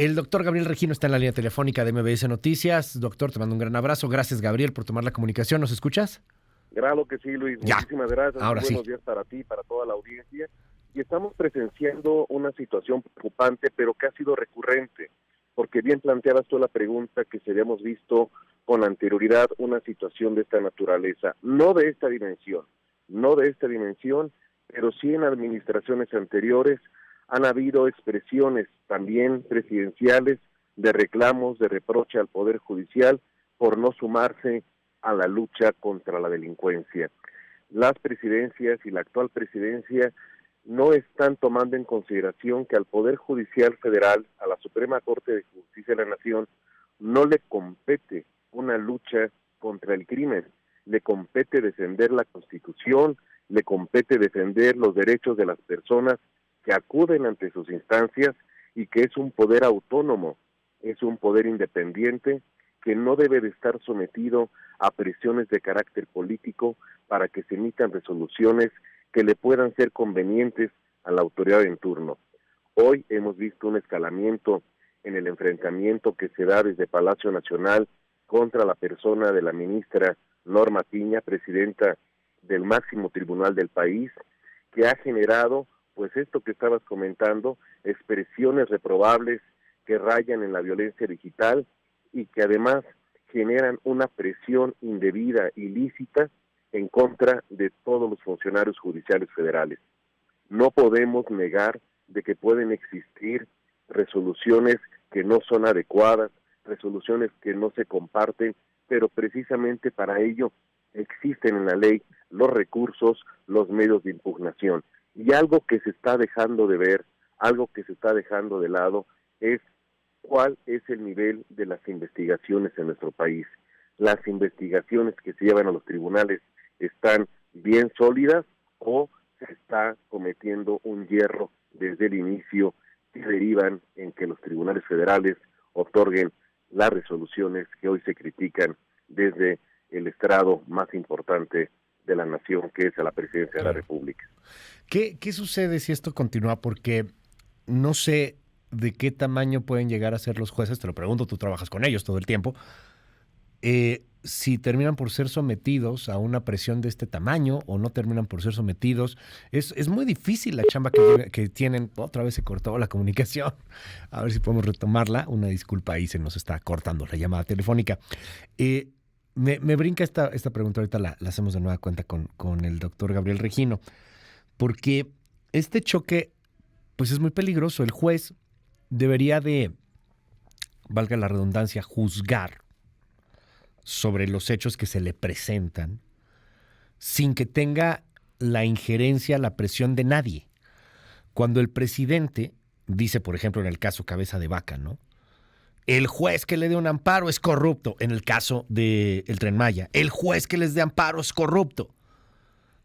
El doctor Gabriel Regino está en la línea telefónica de MBS Noticias. Doctor, te mando un gran abrazo. Gracias, Gabriel, por tomar la comunicación. ¿Nos escuchas? Claro que sí, Luis. Ya. Muchísimas gracias. Ahora Buenos días para ti, para toda la audiencia. Y estamos presenciando una situación preocupante, pero que ha sido recurrente, porque bien planteabas tú la pregunta que si habíamos visto con anterioridad una situación de esta naturaleza, no de esta dimensión, pero sí en administraciones anteriores han habido expresiones también presidenciales de reclamos, de reproche al Poder Judicial por no sumarse a la lucha contra la delincuencia. Las presidencias y la actual presidencia no están tomando en consideración que al Poder Judicial Federal, a la Suprema Corte de Justicia de la Nación, no le compete una lucha contra el crimen, le compete defender la Constitución, le compete defender los derechos de las personas que acuden ante sus instancias y que es un poder autónomo, es un poder independiente que no debe de estar sometido a presiones de carácter político para que se emitan resoluciones que le puedan ser convenientes a la autoridad en turno. Hoy hemos visto un escalamiento en el enfrentamiento que se da desde Palacio Nacional contra la persona de la ministra Norma Piña, presidenta del máximo tribunal del país, que ha generado, pues esto que estabas comentando, expresiones reprobables que rayan en la violencia digital y que además generan una presión indebida, ilícita, en contra de todos los funcionarios judiciales federales. No podemos negar de que pueden existir resoluciones que no son adecuadas, resoluciones que no se comparten, pero precisamente para ello existen en la ley los recursos, los medios de impugnación. Y algo que se está dejando de ver, algo que se está dejando de lado, es cuál es el nivel de las investigaciones en nuestro país. Las investigaciones que se llevan a los tribunales están bien sólidas o se está cometiendo un hierro desde el inicio que derivan en que los tribunales federales otorguen las resoluciones que hoy se critican desde el estrado más importante de la nación, que es a la presidencia de la República. ¿Qué sucede si esto continúa? Porque no sé de qué tamaño pueden llegar a ser los jueces, te lo pregunto, tú trabajas con ellos todo el tiempo, si terminan por ser sometidos a una presión de este tamaño o no terminan por ser sometidos. Es muy difícil la chamba que tienen. Otra vez se cortó la comunicación. A ver si podemos retomarla. Una disculpa, ahí se nos está cortando la llamada telefónica. Me brinca esta pregunta, ahorita la hacemos de nueva cuenta con el doctor Gabriel Regino, porque este choque pues es muy peligroso. El juez debería de, valga la redundancia, juzgar sobre los hechos que se le presentan sin que tenga la injerencia, la presión de nadie. Cuando el presidente dice, por ejemplo, en el caso Cabeza de Vaca, ¿no? El juez que le dé un amparo es corrupto. En el caso del Tren Maya, el juez que les dé amparo es corrupto.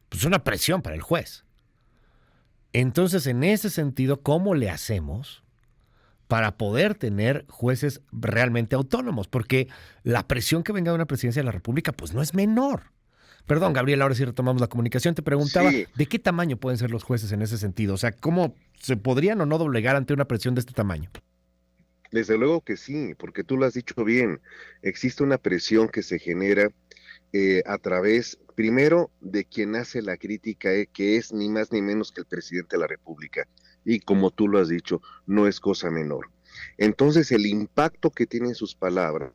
Pues una presión para el juez. Entonces, en ese sentido, ¿cómo le hacemos para poder tener jueces realmente autónomos? Porque la presión que venga de una presidencia de la República, pues no es menor. Perdón, Gabriel, ahora sí retomamos la comunicación. Te preguntaba, sí, ¿de qué tamaño pueden ser los jueces en ese sentido? O sea, ¿cómo se podrían o no doblegar ante una presión de este tamaño? Desde luego que sí, porque tú lo has dicho bien. Existe una presión que se genera a través, primero, de quien hace la crítica, que es ni más ni menos que el presidente de la República. Y como tú lo has dicho, no es cosa menor. Entonces, el impacto que tienen sus palabras,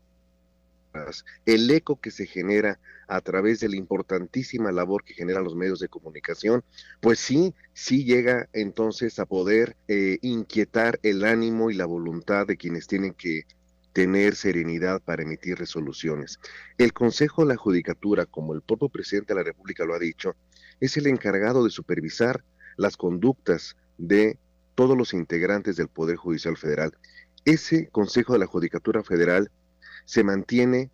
el eco que se genera a través de la importantísima labor que generan los medios de comunicación, pues sí llega entonces a poder inquietar el ánimo y la voluntad de quienes tienen que tener serenidad para emitir resoluciones. El Consejo de la Judicatura, como el propio presidente de la República lo ha dicho, es el encargado de supervisar las conductas de todos los integrantes del Poder Judicial Federal. Ese Consejo de la Judicatura Federal se mantiene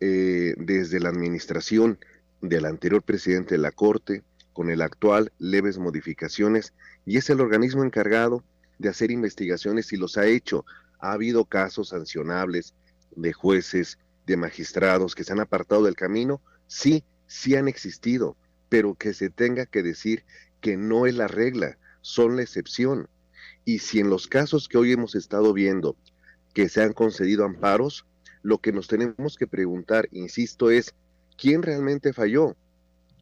desde la administración del anterior presidente de la Corte, con el actual leves modificaciones, y es el organismo encargado de hacer investigaciones y los ha hecho. Ha habido casos sancionables de jueces, de magistrados que se han apartado del camino, sí han existido, pero que se tenga que decir que no es la regla, son la excepción. Y si en los casos que hoy hemos estado viendo que se han concedido amparos, lo que nos tenemos que preguntar, insisto, es ¿quién realmente falló?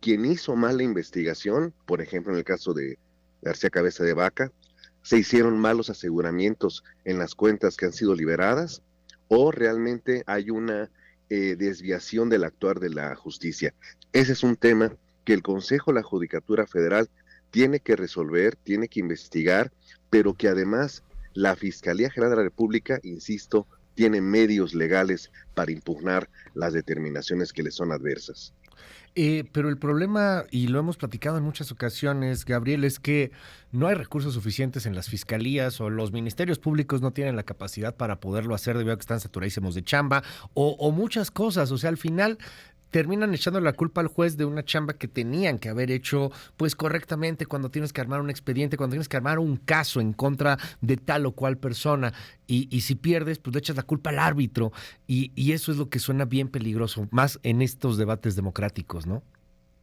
¿Quién hizo mal la investigación? Por ejemplo, en el caso de García Cabeza de Vaca, ¿se hicieron malos aseguramientos en las cuentas que han sido liberadas? ¿O realmente hay una desviación del actuar de la justicia? Ese es un tema que el Consejo de la Judicatura Federal tiene que resolver, tiene que investigar, pero que además la Fiscalía General de la República, insisto, tiene medios legales para impugnar las determinaciones que le son adversas. Pero el problema, y lo hemos platicado en muchas ocasiones, Gabriel, es que no hay recursos suficientes en las fiscalías o los ministerios públicos no tienen la capacidad para poderlo hacer debido a que están saturadísimos de chamba o muchas cosas. O sea, al final terminan echando la culpa al juez de una chamba que tenían que haber hecho pues correctamente cuando tienes que armar un expediente, cuando tienes que armar un caso en contra de tal o cual persona y si pierdes pues le echas la culpa al árbitro y eso es lo que suena bien peligroso, más en estos debates democráticos, ¿no?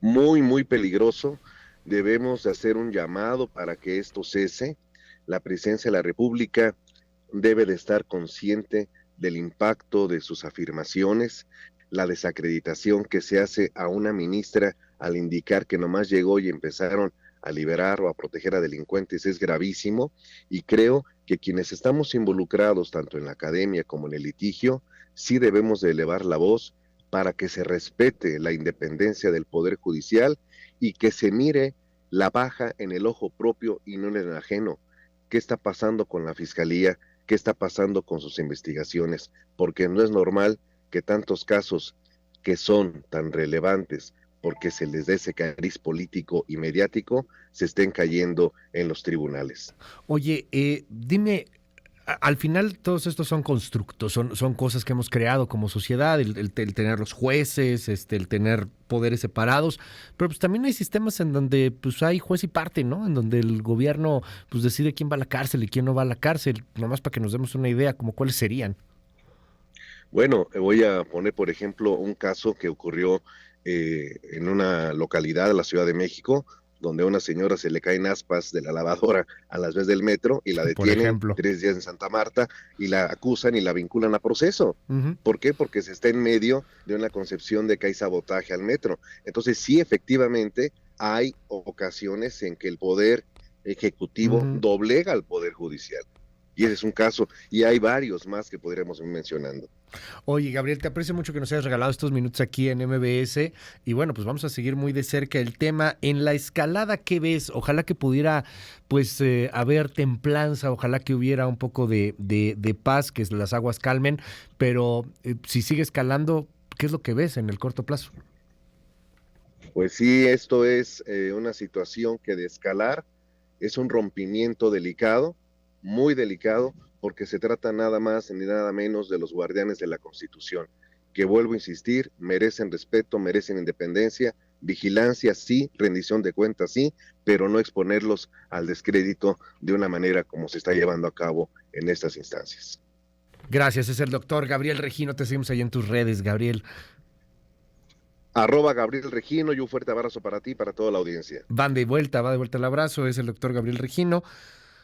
Muy, muy peligroso. Debemos de hacer un llamado para que esto cese. La presidencia de la República debe de estar consciente del impacto de sus afirmaciones, la desacreditación que se hace a una ministra al indicar que nomás llegó y empezaron a liberar o a proteger a delincuentes es gravísimo, y creo que quienes estamos involucrados tanto en la academia como en el litigio, sí debemos de elevar la voz para que se respete la independencia del Poder Judicial y que se mire la paja en el ojo propio y no en el ajeno. ¿Qué está pasando con la Fiscalía? ¿Qué está pasando con sus investigaciones? Porque no es normal que tantos casos que son tan relevantes porque se les dé ese cariz político y mediático, se estén cayendo en los tribunales. Oye, dime, al final todos estos son constructos, son cosas que hemos creado como sociedad, el tener los jueces, el tener poderes separados, pero pues también hay sistemas en donde pues hay juez y parte, ¿no? En donde el gobierno pues decide quién va a la cárcel y quién no va a la cárcel, nomás para que nos demos una idea como cuáles serían. Bueno, voy a poner, por ejemplo, un caso que ocurrió en una localidad de la Ciudad de México, donde a una señora se le caen aspas de la lavadora a las vías del metro y la Por detienen ejemplo. 3 días en Santa Marta y la acusan y la vinculan a proceso. Ujú. ¿Por qué? Porque se está en medio de una concepción de que hay sabotaje al metro. Entonces, sí, efectivamente, hay ocasiones en que el poder ejecutivo Ujú. doblega al poder judicial. Y ese es un caso, y hay varios más que podríamos ir mencionando. Oye, Gabriel, te aprecio mucho que nos hayas regalado estos minutos aquí en MBS y bueno, pues vamos a seguir muy de cerca el tema. En la escalada, ¿qué ves? Ojalá que pudiera pues haber templanza, ojalá que hubiera un poco de paz, que las aguas calmen, pero si sigue escalando, ¿qué es lo que ves en el corto plazo? Pues sí, esto es una situación que de escalar es un rompimiento delicado, muy delicado, porque se trata nada más ni nada menos de los guardianes de la Constitución, que vuelvo a insistir, merecen respeto, merecen independencia, vigilancia sí, rendición de cuentas sí, pero no exponerlos al descrédito de una manera como se está llevando a cabo en estas instancias. Gracias, es el doctor Gabriel Regino, te seguimos ahí en tus redes, Gabriel. Gabriel Regino y un fuerte abrazo para ti y para toda la audiencia. Va de vuelta el abrazo, es el doctor Gabriel Regino.